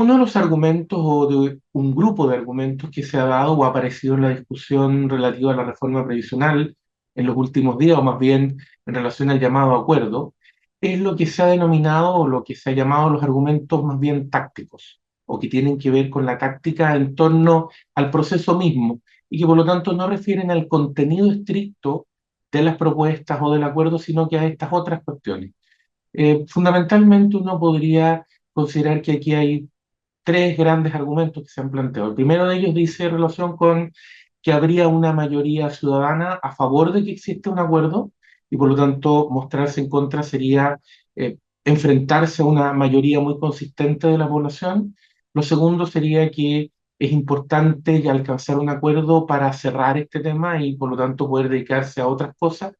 Uno de los argumentos o de un grupo de argumentos que se ha dado o ha aparecido en la discusión relativa a la reforma previsional en los últimos días, o más bien en relación al llamado acuerdo, es lo que se ha denominado o lo que se ha llamado los argumentos más bien tácticos, o que tienen que ver con la táctica en torno al proceso mismo, y que por lo tanto no refieren al contenido estricto de las propuestas o del acuerdo, sino que a estas otras cuestiones. Fundamentalmente uno podría considerar que aquí hay tres grandes argumentos que se han planteado. El primero de ellos dice en relación con que habría una mayoría ciudadana a favor de que exista un acuerdo y por lo tanto mostrarse en contra sería enfrentarse a una mayoría muy consistente de la población. Lo segundo sería que es importante ya alcanzar un acuerdo para cerrar este tema y por lo tanto poder dedicarse a otras cosas.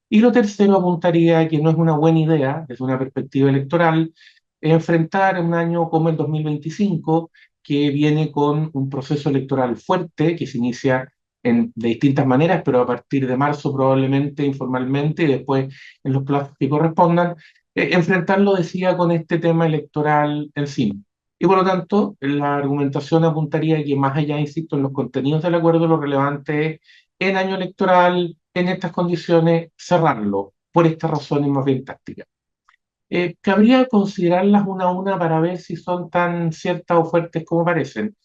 Y lo tercero apuntaría a que no es una buena idea desde una perspectiva electoral enfrentar un año como el 2025, que viene con un proceso electoral fuerte, que se inicia de distintas maneras, pero a partir de marzo probablemente informalmente y después en los plazos que correspondan, enfrentarlo, decía, con este tema electoral encima. Y por lo tanto, la argumentación apuntaría a que más allá, insisto, en los contenidos del acuerdo, lo relevante es, en año electoral, en estas condiciones, cerrarlo, por estas razones más bien tácticas. Cabría considerarlas una a una para ver si son tan ciertas o fuertes como parecen.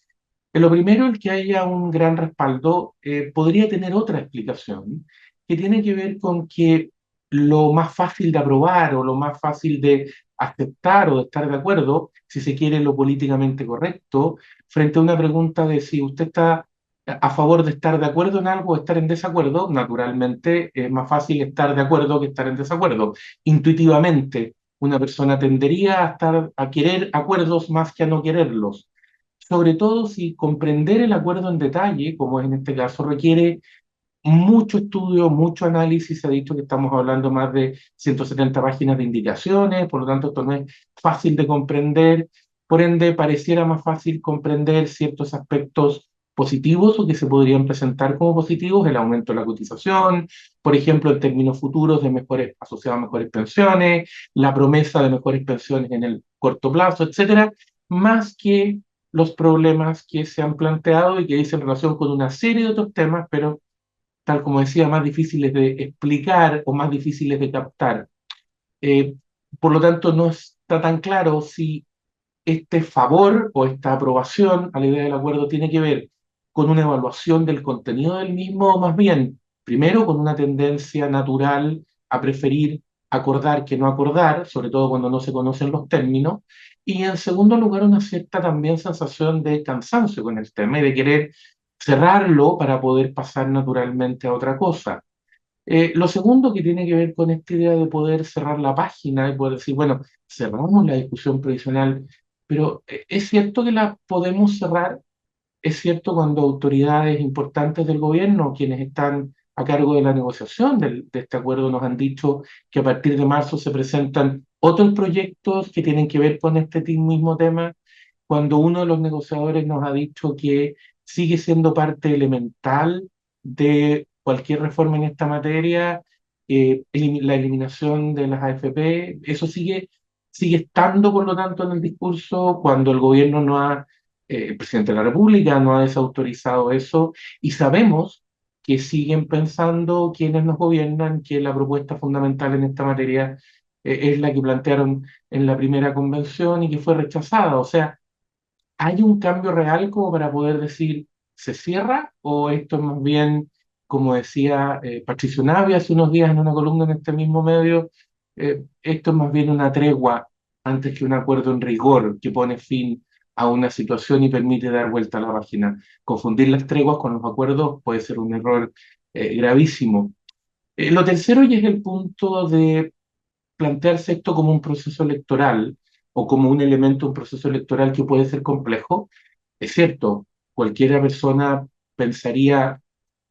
Lo primero, el que haya un gran respaldo, podría tener otra explicación, que tiene que ver con que lo más fácil de aprobar o lo más fácil de aceptar o de estar de acuerdo, si se quiere lo políticamente correcto, frente a una pregunta de si usted está a favor de estar de acuerdo en algo o estar en desacuerdo, naturalmente es más fácil estar de acuerdo que estar en desacuerdo. Intuitivamente, una persona tendería a querer acuerdos más que a no quererlos, sobre todo si comprender el acuerdo en detalle, como es en este caso, requiere mucho estudio, mucho análisis. Se ha dicho que estamos hablando más de 170 páginas de indicaciones, por lo tanto esto no es fácil de comprender. Por ende, pareciera más fácil comprender ciertos aspectos positivos o que se podrían presentar como positivos, el aumento de la cotización, por ejemplo, en términos futuros de mejores, asociados a mejores pensiones, la promesa de mejores pensiones en el corto plazo, etcétera, más que los problemas que se han planteado y que dicen relación con una serie de otros temas, pero tal como decía, más difíciles de explicar o más difíciles de captar. Eh, por lo tanto, no está tan claro si este favor o esta aprobación a la idea del acuerdo tiene que ver con una evaluación del contenido del mismo o más bien, primero, con una tendencia natural a preferir acordar que no acordar, sobre todo cuando no se conocen los términos, y en segundo lugar, una cierta también sensación de cansancio con el tema y de querer cerrarlo para poder pasar naturalmente a otra cosa. Lo segundo que tiene que ver con esta idea de poder cerrar la página y poder decir, bueno, cerramos la discusión provisional, pero es cierto que la podemos cerrar, es cierto cuando autoridades importantes del gobierno, quienes están a cargo de la negociación de este acuerdo, nos han dicho que a partir de marzo se presentan otros proyectos que tienen que ver con este mismo tema, cuando uno de los negociadores nos ha dicho que sigue siendo parte elemental de cualquier reforma en esta materia, la eliminación de las AFP, eso sigue estando, por lo tanto, en el discurso cuando el gobierno no ha, el presidente de la República no ha desautorizado eso y sabemos que siguen pensando quienes nos gobiernan que la propuesta fundamental en esta materia es la que plantearon en la primera convención y que fue rechazada. O sea, ¿hay un cambio real como para poder decir se cierra o esto es más bien, como decía Patricio Navia hace unos días en una columna en este mismo medio, esto es más bien una tregua antes que un acuerdo en rigor que pone fin a una situación y permite dar vuelta a la página? Confundir las treguas con los acuerdos puede ser un error gravísimo. Lo tercero y es el punto de plantearse esto como un proceso electoral o como un elemento de un proceso electoral que puede ser complejo. Es cierto, cualquier persona pensaría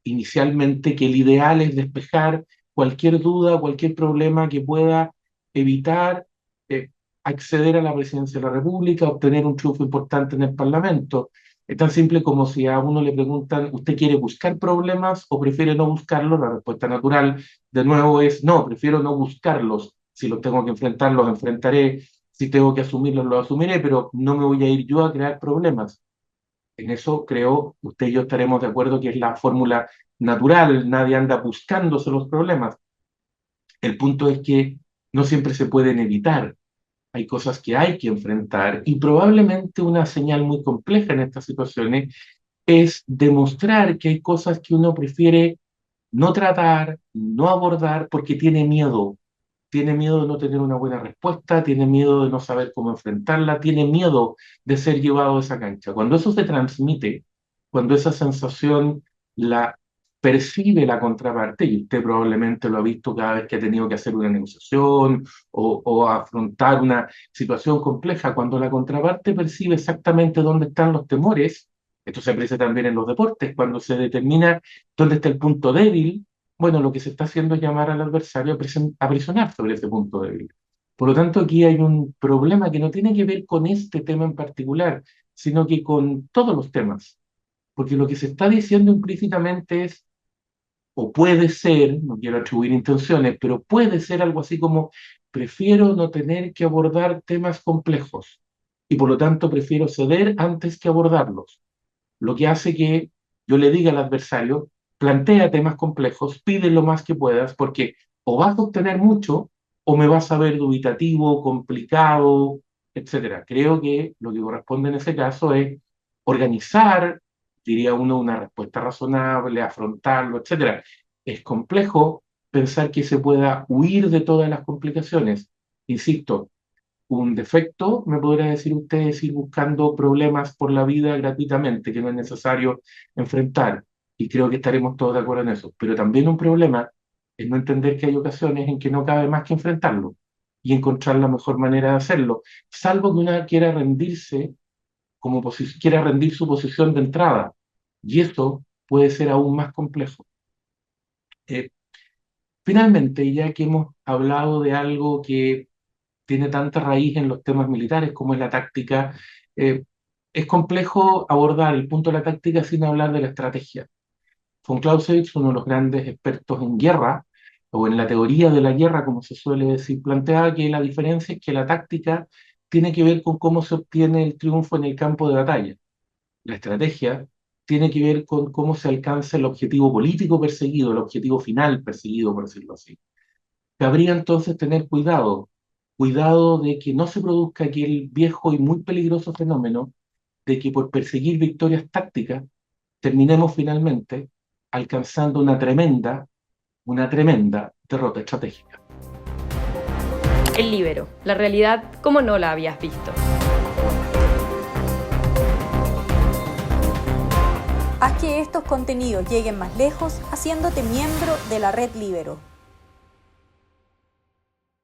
inicialmente que el ideal es despejar cualquier duda, cualquier problema que pueda evitar eh, acceder a la presidencia de la República, obtener un triunfo importante en el Parlamento. Es tan simple como si a uno le preguntan, ¿usted quiere buscar problemas o prefiere no buscarlos? La respuesta natural, de nuevo, es no, prefiero no buscarlos. Si los tengo que enfrentar, los enfrentaré Si tengo que asumirlos, los asumiré, pero no me voy a ir yo a crear problemas. En eso creo, usted y yo estaremos de acuerdo que es la fórmula natural, nadie anda buscándose los problemas. El punto es que no siempre se pueden evitar. Hay cosas que hay que enfrentar y probablemente una señal muy compleja en estas situaciones es demostrar que hay cosas que uno prefiere no tratar, no abordar porque tiene miedo de no tener una buena respuesta, tiene miedo de no saber cómo enfrentarla, tiene miedo de ser llevado a esa cancha. Cuando eso se transmite, cuando esa sensación la percibe la contraparte, y usted probablemente lo ha visto cada vez que ha tenido que hacer una negociación o afrontar una situación compleja, cuando la contraparte percibe exactamente dónde están los temores, esto se aprecia también en los deportes, cuando se determina dónde está el punto débil, bueno, lo que se está haciendo es llamar al adversario a presionar sobre ese punto débil. Por lo tanto, aquí hay un problema que no tiene que ver con este tema en particular, sino que con todos los temas. Porque lo que se está diciendo implícitamente es, o puede ser, no quiero atribuir intenciones, pero puede ser algo así como, prefiero no tener que abordar temas complejos y por lo tanto prefiero ceder antes que abordarlos, lo que hace que yo le diga al adversario, plantea temas complejos, pide lo más que puedas, porque o vas a obtener mucho o me vas a ver dubitativo, complicado, etcétera. Creo que lo que corresponde en ese caso es organizar, diría uno, una respuesta razonable, afrontarlo, etcétera. Es complejo pensar que se pueda huir de todas las complicaciones. Insisto, un defecto, me podría decir usted, es ir buscando problemas por la vida gratuitamente, que no es necesario enfrentar. Y creo que estaremos todos de acuerdo en eso. Pero también un problema es no entender que hay ocasiones en que no cabe más que enfrentarlo y encontrar la mejor manera de hacerlo, salvo que una quiera rendirse, quiera rendir su posición de entrada. Y eso puede ser aún más complejo. Eh, Finalmente, ya que hemos hablado de algo que tiene tanta raíz en los temas militares como es la táctica, eh, es complejo abordar el punto de la táctica sin hablar de la estrategia. Von Clausewitz, uno de los grandes expertos en guerra, o en la teoría de la guerra, como se suele decir, planteaba que la diferencia es que la táctica tiene que ver con cómo se obtiene el triunfo en el campo de batalla. La estrategia tiene que ver con cómo se alcanza el objetivo político perseguido, el objetivo final perseguido, por decirlo así. Cabría entonces tener cuidado, cuidado de que no se produzca aquel viejo y muy peligroso fenómeno de que por perseguir victorias tácticas terminemos finalmente alcanzando una tremenda derrota estratégica. El Líbero, la realidad como no la habías visto. Haz que estos contenidos lleguen más lejos haciéndote miembro de la Red Líbero.